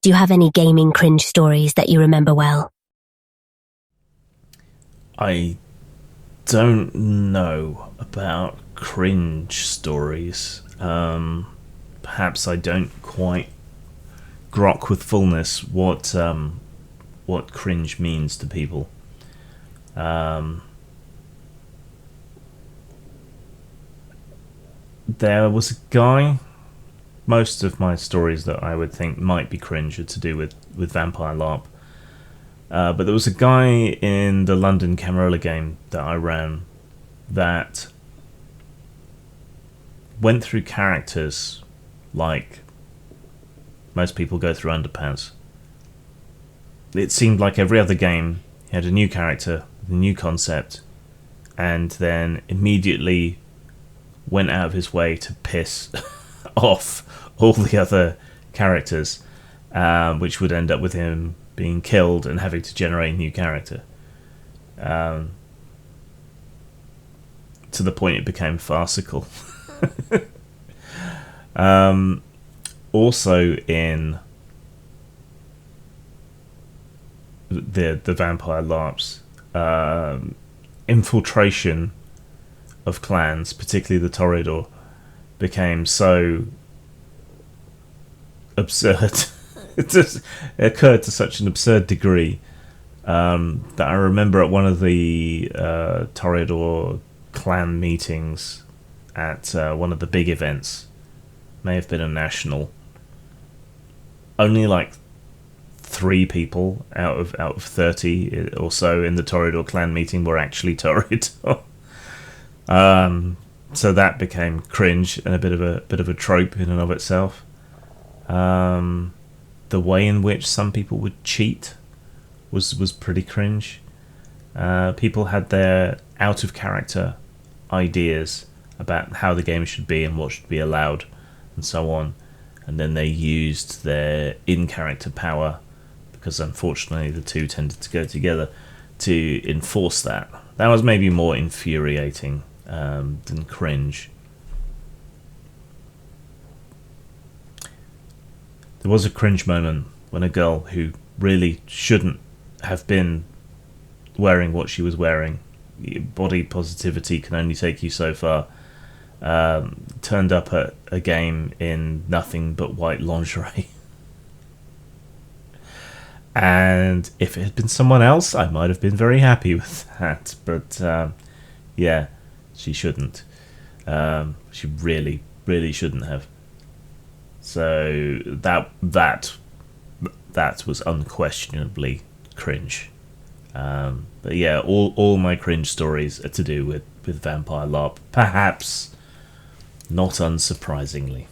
Do you have any gaming cringe stories that you remember well? I don't know about cringe stories. Perhaps I don't quite grok with fullness what cringe means to people. There was a guy. Most of my stories that I would think might be cringe are to do with Vampire LARP. But there was a guy in the London Camarilla game that I ran that went through characters like most people go through underpants. It seemed like every other game, he had a new character, a new concept, and then immediately went out of his way to piss off all the other characters, which would end up with him being killed and having to generate a new character. To the point it became farcical. Also in the Vampire LARPs, infiltration of clans, particularly the Toreador, became so absurd. It occurred to such an absurd degree that I remember at one of the Toreador clan meetings at one of the big events, may have been a national, only like 3 people out of 30 or so in the Toreador clan meeting were actually Toreador. So that became cringe and a bit of a trope in and of itself. The way in which some people would cheat was pretty cringe. People had their out of character ideas about how the game should be and what should be allowed and so on, and then they used their in character power, because unfortunately the two tended to go together, to enforce that. That was maybe more infuriating than cringe. There was a cringe moment when a girl who really shouldn't have been wearing what she was wearing, body positivity can only take you so far, turned up at a game in nothing but white lingerie. And if it had been someone else, I might have been very happy with that. But yeah, she shouldn't. She really, really shouldn't have. So that was unquestionably cringe. But yeah, all my cringe stories are to do with Vampire LARP. Perhaps not unsurprisingly.